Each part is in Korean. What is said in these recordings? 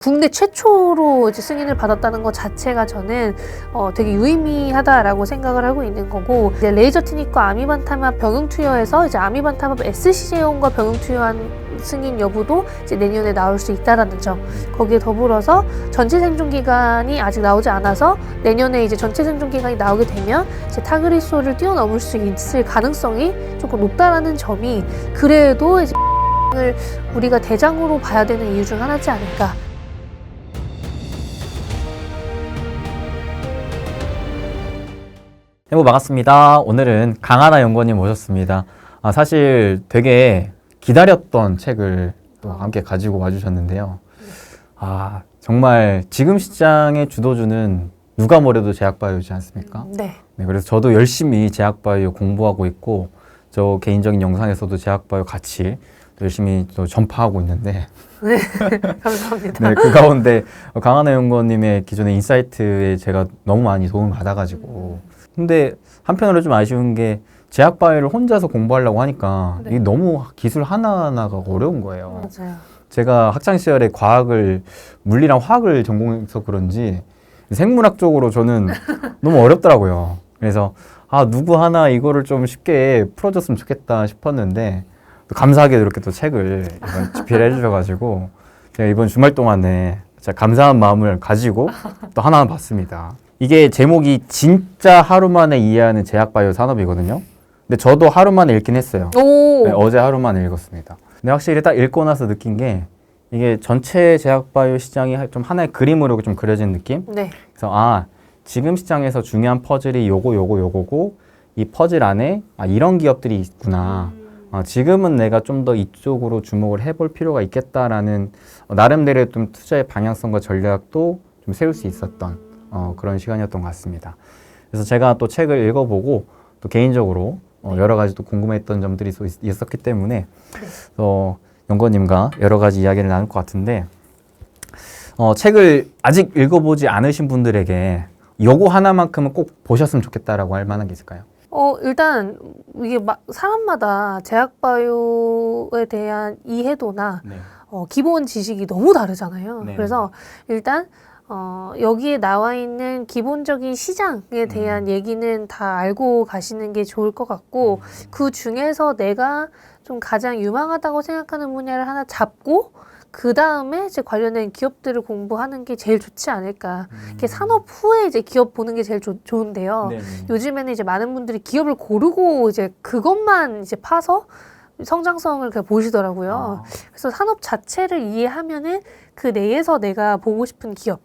국내 최초로 이제 승인을 받았다는 것 자체가 저는 되게 유의미하다라고 생각을 하고 있는 거고, 이제 레이저 티닉과 아미반타맙 병용 투여에서 이제 아미반타맙 SC 제형과 병용 투여한 승인 여부도 이제 내년에 나올 수 있다라는 점, 거기에 더불어서 전체 생존 기간이 아직 나오지 않아서 내년에 이제 전체 생존 기간이 나오게 되면 이제 타그리소를 뛰어넘을 수 있을 가능성이 조금 높다라는 점이 그래도 이제 을 우리가 대장으로 봐야 되는 이유 중 하나지 않을까. 해보 반갑습니다. 오늘은 강하나 연구원님 모셨습니다. 사실 되게 기다렸던 책을 또 함께 가지고 와주셨는데요. 정말 지금 시장의 주도주는 누가 뭐래도 제약바이오지 않습니까? 네. 네, 그래서 저도 열심히 제약바이오 공부하고 있고, 저 개인적인 영상에서도 제약바이오 같이 열심히 또 전파하고 있는데, 네, 감사합니다. 네, 그 가운데 강하나 연구원님의 기존의 인사이트에 제가 너무 많이 도움을 받아가지고, 근데 한편으로 좀 아쉬운 게 제약바이오를 혼자서 공부하려고 하니까 네. 이게 너무 기술 하나하나가 어려운 거예요. 맞아요. 제가 학창시절에 물리랑 화학을 전공해서 그런지 생물학 쪽으로 저는 너무 어렵더라고요. 그래서 누구 하나 이거를 좀 쉽게 풀어줬으면 좋겠다 싶었는데, 또 감사하게도 이렇게 또 책을 이번 집필해 주셔가지고 제가 이번 주말 동안에 진짜 감사한 마음을 가지고 또 하나 봤습니다. 이게 제목이 진짜 하루 만에 이해하는 제약바이오 산업이거든요. 근데 저도 하루 만에 읽긴 했어요. 오. 네, 어제 하루 만에 읽었습니다. 근데 확실히 딱 읽고 나서 느낀 게 이게 전체 제약바이오 시장이 좀 하나의 그림으로 좀 그려진 느낌? 네. 그래서 지금 시장에서 중요한 퍼즐이 요거고 이 퍼즐 안에 이런 기업들이 있구나. 지금은 내가 좀 더 이쪽으로 주목을 해볼 필요가 있겠다라는 나름대로 좀 투자의 방향성과 전략도 좀 세울 수 있었던 그런 시간이었던 것 같습니다. 그래서 제가 또 책을 읽어보고 또 개인적으로 여러 가지 또 궁금했던 점들이 있었기 때문에 연구원님과 여러 가지 이야기를 나눌 것 같은데, 책을 아직 읽어보지 않으신 분들에게 요거 하나만큼은 꼭 보셨으면 좋겠다라고 할 만한 게 있을까요? 일단 이게 사람마다 제약바이오에 대한 이해도나 네. 기본 지식이 너무 다르잖아요. 네. 그래서 일단 여기에 나와 있는 기본적인 시장에 대한 얘기는 다 알고 가시는 게 좋을 것 같고, 그 중에서 내가 좀 가장 유망하다고 생각하는 분야를 하나 잡고 그 다음에 이제 관련된 기업들을 공부하는 게 제일 좋지 않을까. 이렇게 산업 후에 이제 기업 보는 게 제일 좋은데요. 네네. 요즘에는 이제 많은 분들이 기업을 고르고 이제 그것만 이제 파서 성장성을 그냥 보시더라고요. 그래서 산업 자체를 이해하면은 그 내에서 내가 보고 싶은 기업,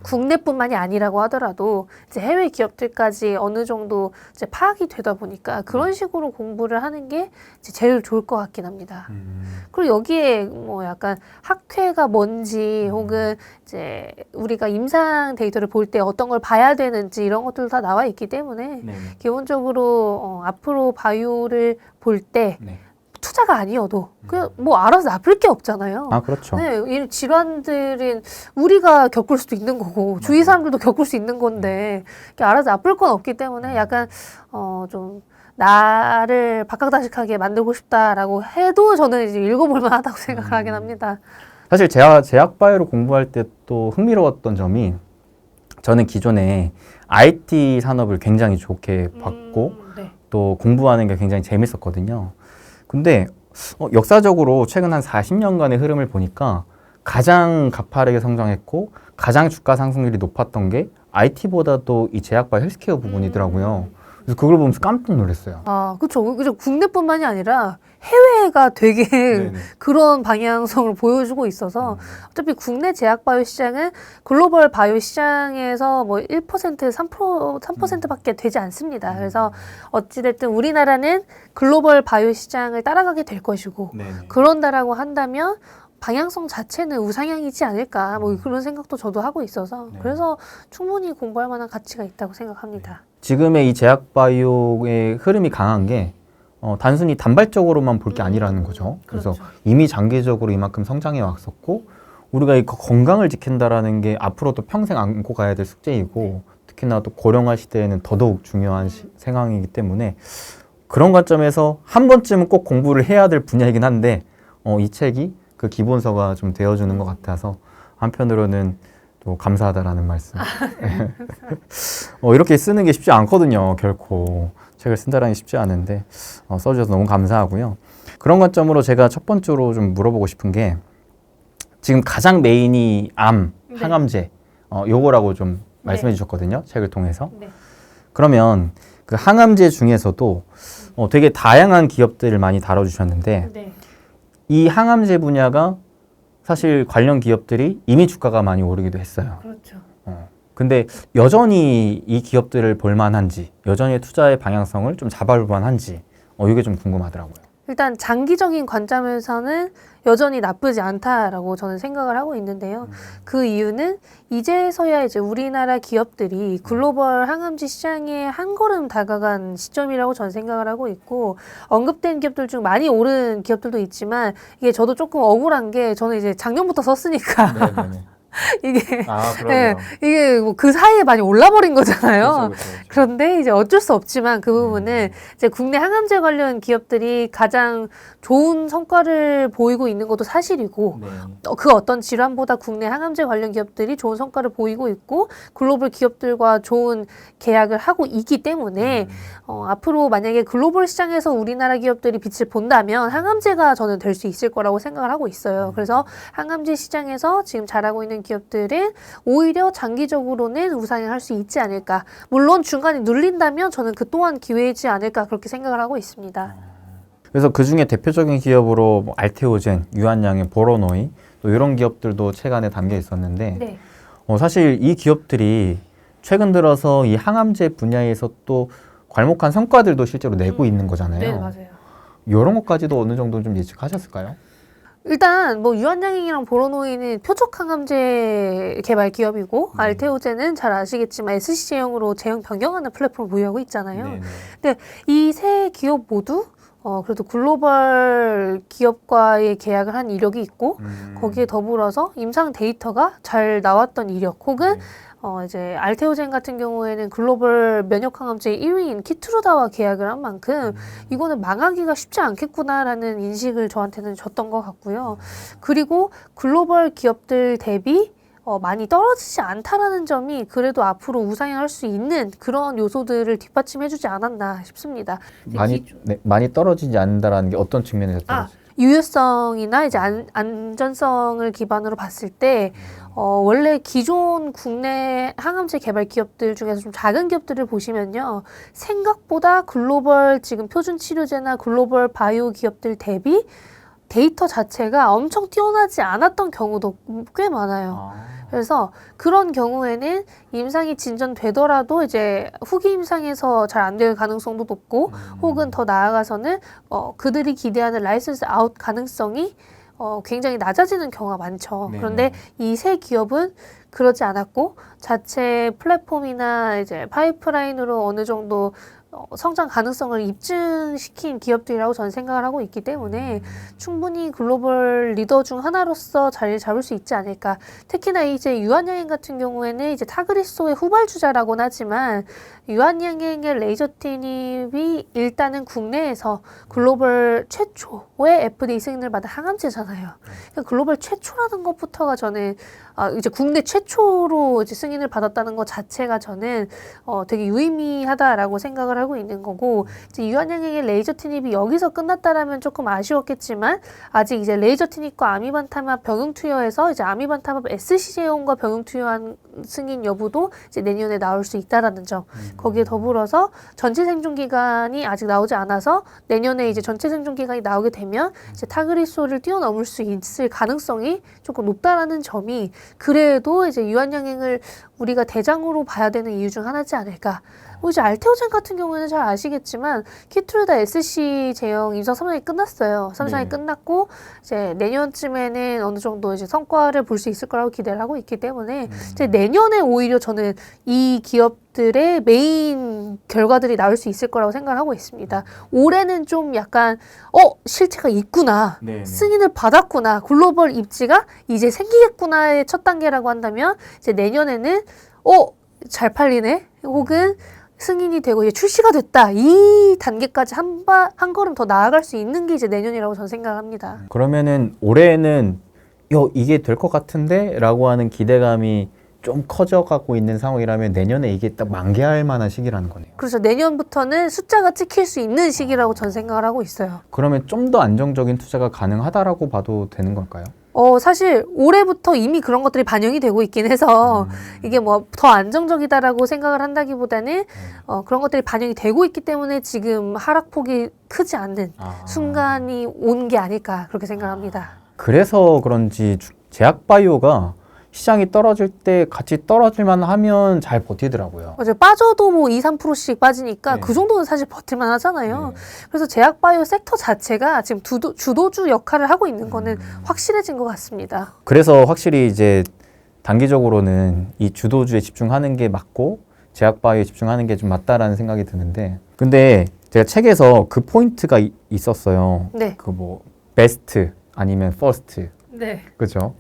국내뿐만이 아니라고 하더라도 이제 해외 기업들까지 어느 정도 이제 파악이 되다 보니까 그런 식으로 공부를 하는 게 이제 제일 좋을 것 같긴 합니다. 그리고 여기에 뭐 약간 학회가 뭔지 혹은 이제 우리가 임상 데이터를 볼 때 어떤 걸 봐야 되는지 이런 것들도 다 나와 있기 때문에 네네. 기본적으로 앞으로 바이오를 볼 때 네. 투자가 아니어도 그냥 뭐 알아서 나쁠 게 없잖아요. 그렇죠. 네, 이 질환들은 우리가 겪을 수도 있는 거고 주위 사람들도 겪을 수 있는 건데 이렇게 알아서 나쁠 건 없기 때문에 약간 좀 나를 박학다식하게 만들고 싶다라고 해도 저는 이제 읽어볼 만하다고 생각을 하긴 합니다. 사실 제약바이오를 공부할 때 또 흥미로웠던 점이, 저는 기존에 IT 산업을 굉장히 좋게 봤고 네. 또 공부하는 게 굉장히 재밌었거든요. 근데 역사적으로 최근 한 40년간의 흐름을 보니까 가장 가파르게 성장했고 가장 주가 상승률이 높았던 게 IT보다도 이 제약바이오 헬스케어 부분이더라고요. 그래서 그걸 보면서 깜짝 놀랐어요. 그렇죠. 국내뿐만이 아니라 해외가 되게 네네. 그런 방향성을 보여주고 있어서 어차피 국내 제약바이오 시장은 글로벌 바이오 시장에서 뭐 1%, 3%밖에 되지 않습니다. 그래서 어찌됐든 우리나라는 글로벌 바이오 시장을 따라가게 될 것이고, 네네. 그런다라고 한다면 방향성 자체는 우상향이지 않을까, 뭐 그런 생각도 저도 하고 있어서 네. 그래서 충분히 공부할 만한 가치가 있다고 생각합니다. 지금의 이 제약바이오의 흐름이 강한 게 단순히 단발적으로만 볼 게 아니라는 거죠. 그래서 그렇죠. 이미 장기적으로 이만큼 성장해 왔었고, 우리가 이 건강을 지킨다라는 게 앞으로도 평생 안고 가야 될 숙제이고, 특히나 또 고령화 시대에는 더더욱 중요한 상황이기 때문에 그런 관점에서 한 번쯤은 꼭 공부를 해야 될 분야이긴 한데, 이 책이 그 기본서가 좀 되어주는 것 같아서 한편으로는 또 감사하다라는 말씀. 이렇게 쓰는 게 쉽지 않거든요. 결코 책을 쓴다는 게 쉽지 않은데 써주셔서 너무 감사하고요. 그런 관점으로 제가 첫 번째로 좀 물어보고 싶은 게 지금 가장 메인이 네. 항암제 요거라고 좀 말씀해 네. 주셨거든요. 책을 통해서. 네. 그러면 그 항암제 중에서도 되게 다양한 기업들을 많이 다뤄주셨는데 네. 이 항암제 분야가 사실 관련 기업들이 이미 주가가 많이 오르기도 했어요. 그렇죠. 근데 여전히 이 기업들을 볼만한지, 여전히 투자의 방향성을 좀 잡아볼 만한지, 이게 좀 궁금하더라고요. 일단 장기적인 관점에서는 여전히 나쁘지 않다라고 저는 생각을 하고 있는데요. 그 이유는 이제서야 이제 우리나라 기업들이 글로벌 항암제 시장에 한 걸음 다가간 시점이라고 저는 생각을 하고 있고, 언급된 기업들 중 많이 오른 기업들도 있지만 이게 저도 조금 억울한 게 저는 이제 작년부터 썼으니까 네네네. 이게 아, 네, 이게 뭐 그 사이에 많이 올라버린 거잖아요. 그렇죠. 그런데 이제 어쩔 수 없지만 그 부분은 이제 국내 항암제 관련 기업들이 가장 좋은 성과를 보이고 있는 것도 사실이고, 네. 그 어떤 질환보다 국내 항암제 관련 기업들이 좋은 성과를 보이고 있고 글로벌 기업들과 좋은 계약을 하고 있기 때문에 앞으로 만약에 글로벌 시장에서 우리나라 기업들이 빛을 본다면 항암제가 저는 될 수 있을 거라고 생각을 하고 있어요. 그래서 항암제 시장에서 지금 잘하고 있는 기업들은 오히려 장기적으로는 우상향할 수 있지 않을까. 물론 중간에 눌린다면 저는 그 또한 기회이지 않을까 그렇게 생각을 하고 있습니다. 그래서 그 중에 대표적인 기업으로 뭐 알테오젠, 유한양행, 보로노이 또 이런 기업들도 책 안에 담겨 있었는데 네. 사실 이 기업들이 최근 들어서 이 항암제 분야에서 또 괄목한 성과들도 실제로 내고 있는 거잖아요. 네, 맞아요. 이런 것까지도 어느 정도 좀 예측하셨을까요? 일단 뭐 유한양행이랑 보로노이는 표적 항암제 개발 기업이고 알테오젠은 잘 아시겠지만 SC제형으로 제형 변경하는 플랫폼을 보유하고 있잖아요. 근데 이 세 기업 모두 그래도 글로벌 기업과의 계약을 한 이력이 있고 거기에 더불어서 임상 데이터가 잘 나왔던 이력 혹은 이제 알테오젠 같은 경우에는 글로벌 면역 항암제 1위인 키트루다와 계약을 한 만큼 이거는 망하기가 쉽지 않겠구나라는 인식을 저한테는 줬던 것 같고요. 그리고 글로벌 기업들 대비 많이 떨어지지 않다라는 점이 그래도 앞으로 우상향할 수 있는 그런 요소들을 뒷받침해주지 않았나 싶습니다. 많이 떨어지지 않는다라는 게 어떤 측면에서 떨어지죠? 유효성이나 이제 안전성을 기반으로 봤을 때 원래 기존 국내 항암제 개발 기업들 중에서 좀 작은 기업들을 보시면요. 생각보다 글로벌 지금 표준 치료제나 글로벌 바이오 기업들 대비 데이터 자체가 엄청 뛰어나지 않았던 경우도 꽤 많아요. 그래서 그런 경우에는 임상이 진전되더라도 이제 후기 임상에서 잘 안 될 가능성도 높고 혹은 더 나아가서는 그들이 기대하는 라이선스 아웃 가능성이 굉장히 낮아지는 경우가 많죠. 네네. 그런데 이 세 기업은 그러지 않았고 자체 플랫폼이나 이제 파이프라인으로 어느 정도 성장 가능성을 입증시킨 기업들이라고 저는 생각을 하고 있기 때문에 충분히 글로벌 리더 중 하나로서 자리를 잡을 수 있지 않을까. 특히나 이제 유한양행 같은 경우에는 이제 타그리소의 후발주자라고는 하지만 유한양행의 레이저 티닙이 일단은 국내에서 글로벌 최초의 FDA 승인을 받은 항암제잖아요. 그러니까 글로벌 최초라는 것부터가 저는 이제 국내 최초로 이제 승인을 받았다는 것 자체가 저는 되게 유의미하다라고 생각을 하고 있는 거고, 이제 유한양행의 레이저 티닙이 여기서 끝났다라면 조금 아쉬웠겠지만 아직 이제 레이저 티닙과 아미반타맙 병용 투여에서 이제 아미반타맙 SC 제형과 병용 투여한 승인 여부도 이제 내년에 나올 수 있다라는 점. 거기에 더불어서 전체 생존 기간이 아직 나오지 않아서 내년에 이제 전체 생존 기간이 나오게 되면 이제 타그리소를 뛰어넘을 수 있을 가능성이 조금 높다라는 점이 그래도 이제 유한양행을 우리가 대장으로 봐야 되는 이유 중 하나지 않을까. 이제 알테오젠 같은 경우에는 잘 아시겠지만 키트루다 SC 제형 임상 3상이 끝났어요. 3상이 끝났고 이제 내년쯤에는 어느 정도 이제 성과를 볼 수 있을 거라고 기대를 하고 있기 때문에 이제 내년에 오히려 저는 이 기업들의 메인 결과들이 나올 수 있을 거라고 생각을 하고 있습니다. 올해는 좀 약간 실체가 있구나. 승인을 받았구나. 글로벌 입지가 이제 생기겠구나의 첫 단계라고 한다면 이제 내년에는 잘 팔리네. 혹은 승인이 되고 이제 출시가 됐다. 이 단계까지 한 걸음 더 나아갈 수 있는 게 이제 내년이라고 저는 생각합니다. 그러면은 올해는 이게 될 것 같은데? 라고 하는 기대감이 좀 커져가고 있는 상황이라면 내년에 이게 딱 만개할 만한 시기라는 거네요. 그렇죠. 내년부터는 숫자가 찍힐 수 있는 시기라고 전 생각을 하고 있어요. 그러면 좀 더 안정적인 투자가 가능하다라고 봐도 되는 걸까요? 사실 올해부터 이미 그런 것들이 반영이 되고 있긴 해서 이게 뭐 더 안정적이다라고 생각을 한다기보다는 그런 것들이 반영이 되고 있기 때문에 지금 하락폭이 크지 않는 순간이 온 게 아닐까 그렇게 생각합니다. 그래서 그런지 제약바이오가 시장이 떨어질 때 같이 떨어질만 하면 잘 버티더라고요. 맞아요. 빠져도 뭐 2, 3%씩 빠지니까 네. 그 정도는 사실 버틸만 하잖아요. 네. 그래서 제약바이오 섹터 자체가 지금 주도주 역할을 하고 있는 거는 확실해진 것 같습니다. 그래서 확실히 이제 단기적으로는 이 주도주에 집중하는 게 맞고 제약바이오에 집중하는 게 좀 맞다라는 생각이 드는데, 근데 제가 책에서 그 포인트가 있었어요. 네. 그 뭐 베스트 아니면 퍼스트. 네. 그렇죠.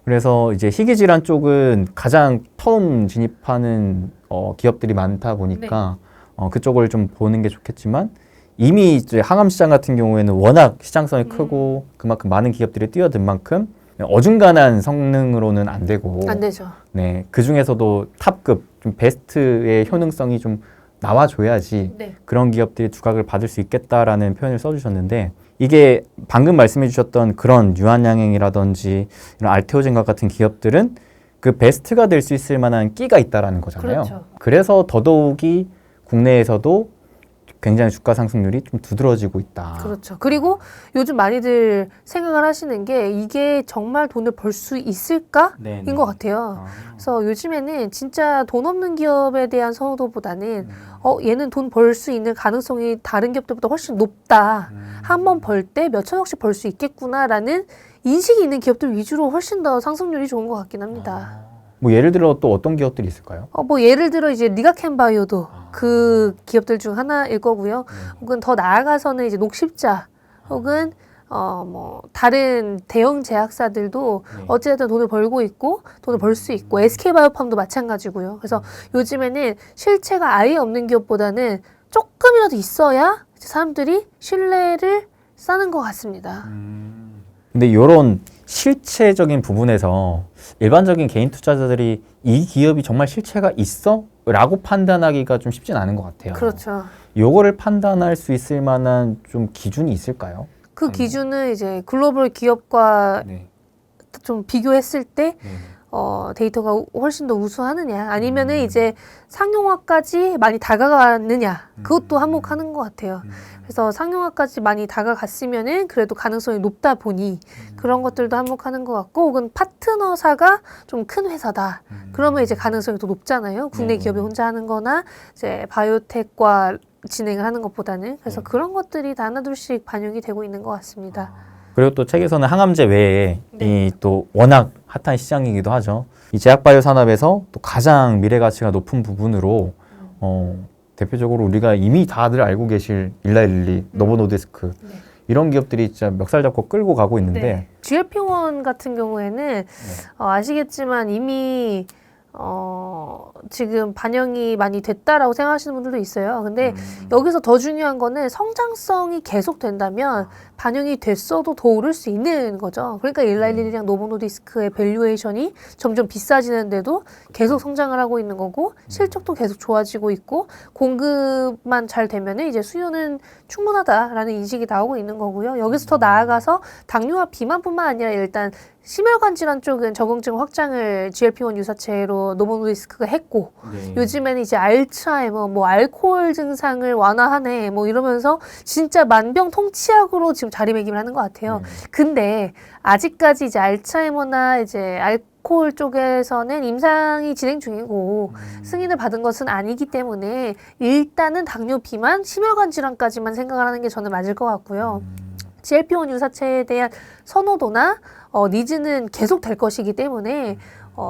그래서 이제 희귀질환 쪽은 가장 처음 진입하는 기업들이 많다 보니까 그쪽을 좀 보는 게 좋겠지만, 이미 이제 항암 시장 같은 경우에는 워낙 시장성이 크고 그만큼 많은 기업들이 뛰어든 만큼 어중간한 성능으로는 안 되고, 안 되죠. 네, 그 중에서도 탑급 좀 베스트의 효능성이 좀 나와줘야지 네. 그런 기업들이 두각을 받을 수 있겠다라는 표현을 써주셨는데, 이게 방금 말씀해 주셨던 그런 유한양행이라든지 이런 알테오젠과 같은 기업들은 그 베스트가 될 수 있을 만한 끼가 있다라는 거잖아요. 그렇죠. 그래서 더더욱이 국내에서도 굉장히 주가 상승률이 좀 두드러지고 있다. 그렇죠. 그리고 요즘 많이들 생각을 하시는 게 이게 정말 돈을 벌 수 있을까인 것 같아요. 그래서 요즘에는 진짜 돈 없는 기업에 대한 선호도보다는 얘는 돈 벌 수 있는 가능성이 다른 기업들보다 훨씬 높다. 한 번 벌 때 몇 천억씩 벌 수 있겠구나라는 인식이 있는 기업들 위주로 훨씬 더 상승률이 좋은 것 같긴 합니다. 뭐 예를 들어 또 어떤 기업들이 있을까요? 뭐 예를 들어 이제 리가켄바이오도 그 기업들 중 하나일 거고요. 혹은 더 나아가서는 이제 녹십자 혹은 뭐 다른 대형 제약사들도 어찌됐든 돈을 벌고 있고 돈을 벌 수 있고 SK바이오팜도 마찬가지고요. 그래서 요즘에는 실체가 아예 없는 기업보다는 조금이라도 있어야 사람들이 신뢰를 쌓는 것 같습니다. 근데 이런 실체적인 부분에서 일반적인 개인 투자자들이 이 기업이 정말 실체가 있어? 라고 판단하기가 좀 쉽진 않은 것 같아요. 그렇죠. 요거를 판단할 수 있을 만한 좀 기준이 있을까요? 그 기준은 이제 글로벌 기업과 네. 좀 비교했을 때 데이터가 훨씬 더 우수하느냐 아니면은 이제 상용화까지 많이 다가갔느냐 그것도 한몫하는 것 같아요. 그래서 상용화까지 많이 다가갔으면은 그래도 가능성이 높다 보니 그런 것들도 한몫하는 것 같고, 혹은 파트너사가 좀 큰 회사다. 그러면 이제 가능성이 더 높잖아요. 국내 기업이 혼자 하는 거나 이제 바이오텍과 진행을 하는 것보다는. 그래서 그런 것들이 다 하나둘씩 반영이 되고 있는 것 같습니다. 그리고 또 책에서는 항암제 외에 네. 이 또 워낙 핫한 시장이기도 하죠. 이 제약바이오 산업에서 또 가장 미래 가치가 높은 부분으로 대표적으로 우리가 이미 다들 알고 계실 일라일리, 노보노디스크 이런 기업들이 진짜 멱살 잡고 끌고 가고 있는데 GLP-1 같은 경우에는 아시겠지만 이미 지금 반영이 많이 됐다라고 생각하시는 분들도 있어요. 근데 여기서 더 중요한 거는 성장성이 계속 된다면 반영이 됐어도 더 오를 수 있는 거죠. 그러니까 일라일리랑 노보노디스크의 밸류에이션이 점점 비싸지는데도 계속 성장을 하고 있는 거고, 실적도 계속 좋아지고 있고, 공급만 잘 되면은 이제 수요는 충분하다라는 인식이 나오고 있는 거고요. 여기서 더 나아가서 당뇨와 비만뿐만 아니라 일단 심혈관 질환 쪽은 적응증 확장을 GLP-1 유사체로 노보노디스크가 했고, 요즘에는 이제 알츠하이머, 뭐 알코올 증상을 완화하네, 뭐 이러면서 진짜 만병통치약으로 지금 자리매김을 하는 것 같아요. 근데 아직까지 이제 알츠하이머나 이제 알코올 쪽에서는 임상이 진행 중이고 승인을 받은 것은 아니기 때문에 일단은 당뇨, 비만, 심혈관 질환까지만 생각을 하는 게 저는 맞을 것 같고요. GLP-1 유사체에 대한 선호도나 니즈는 계속 될 것이기 때문에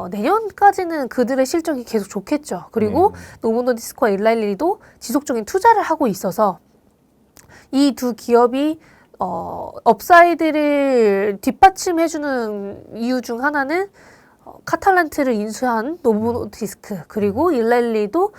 내년까지는 그들의 실적이 계속 좋겠죠. 그리고 노보노디스크와 일라일리도 지속적인 투자를 하고 있어서 이 두 기업이 업사이드를 뒷받침해주는 이유 중 하나는 카탈란트를 인수한 노보노디스크 그리고 일렐리도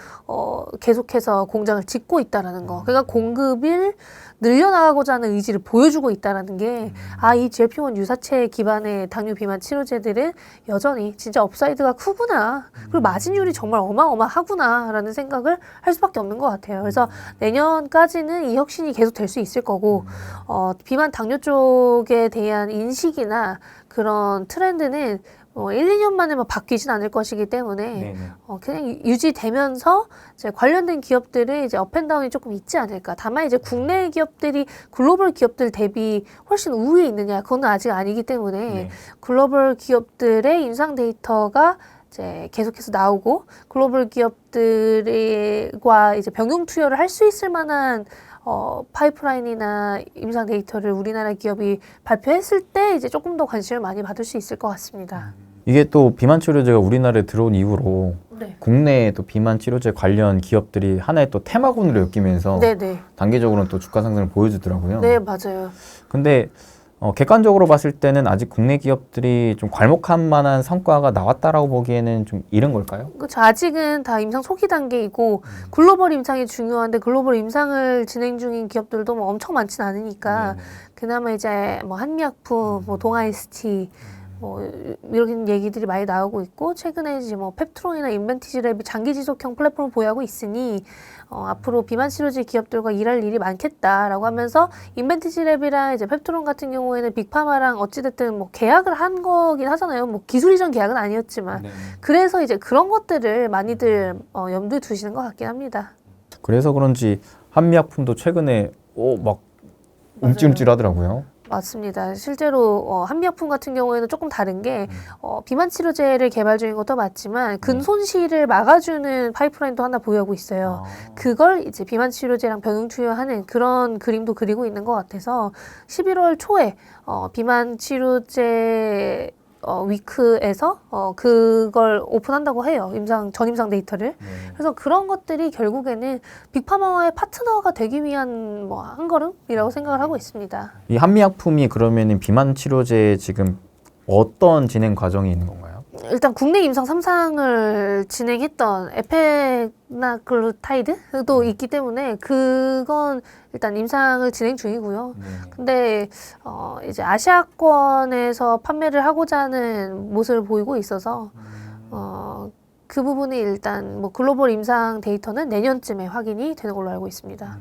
계속해서 공장을 짓고 있다라는 거. 그러니까 공급을 늘려나가고자 하는 의지를 보여주고 있다라는 게, 이 GLP-1 유사체 기반의 당뇨 비만 치료제들은 여전히 진짜 업사이드가 크구나. 그리고 마진율이 정말 어마어마하구나라는 생각을 할 수밖에 없는 것 같아요. 그래서 내년까지는 이 혁신이 계속 될 수 있을 거고, 비만 당뇨 쪽에 대한 인식이나 그런 트렌드는 1, 2년 만에 막 바뀌진 않을 것이기 때문에 그냥 유지되면서 이제 관련된 기업들의 이제 업앤다운이 조금 있지 않을까. 다만 이제 국내 기업들이 글로벌 기업들 대비 훨씬 우위에 있느냐, 그건 아직 아니기 때문에 글로벌 기업들의 임상 데이터가 이제 계속해서 나오고 글로벌 기업들과 이제 병용 투여를 할 수 있을 만한 파이프라인이나 임상 데이터를 우리나라 기업이 발표했을 때 이제 조금 더 관심을 많이 받을 수 있을 것 같습니다. 이게 또 비만 치료제가 우리나라에 들어온 이후로 국내에 또 비만 치료제 관련 기업들이 하나의 또 테마군으로 엮이면서 단기적으로는 또 주가 상승을 보여주더라고요. 네, 맞아요. 근데 객관적으로 봤을 때는 아직 국내 기업들이 좀 괄목할 만한 성과가 나왔다라고 보기에는 좀 이른 걸까요? 그렇죠. 아직은 다 임상 초기 단계이고 글로벌 임상이 중요한데 글로벌 임상을 진행 중인 기업들도 뭐 엄청 많진 않으니까 그나마 이제 뭐 한미약품, 뭐 동아ST 뭐 이런 얘기들이 많이 나오고 있고, 최근에 이제 뭐 펩트론이나 인벤티지랩이 장기 지속형 플랫폼을 보유하고 있으니 앞으로 비만 치료제 기업들과 일할 일이 많겠다라고 하면서, 인벤티지랩이랑 이제 펩트론 같은 경우에는 빅파마랑 어찌됐든 뭐 계약을 한 거긴 하잖아요. 뭐 기술 이전 계약은 아니었지만 그래서 이제 그런 것들을 많이들 염두에 두시는 것 같긴 합니다. 그래서 그런지 한미약품도 최근에 막 움찔움찔하더라고요. 맞습니다. 실제로 한미약품 같은 경우에는 조금 다른 게 비만 치료제를 개발 중인 것도 맞지만 근손실을 막아주는 파이프라인도 하나 보유하고 있어요. 그걸 이제 비만 치료제랑 병용 투여하는 그런 그림도 그리고 있는 것 같아서 11월 초에 비만 치료제 위크에서 그걸 오픈한다고 해요. 전임상 데이터를. 그래서 그런 것들이 결국에는 빅파마와의 파트너가 되기 위한 뭐 한 걸음이라고 생각을 하고 있습니다. 이 한미약품이 그러면은 비만 치료제 지금 어떤 진행 과정이 있는 건가요? 일단 국내 임상 3상을 진행했던 에페나글루타이드도 있기 때문에 그건 일단 임상을 진행 중이고요. 근데 이제 아시아권에서 판매를 하고자 하는 모습을 보이고 있어서 그 부분이 일단 뭐 글로벌 임상 데이터는 내년쯤에 확인이 되는 걸로 알고 있습니다.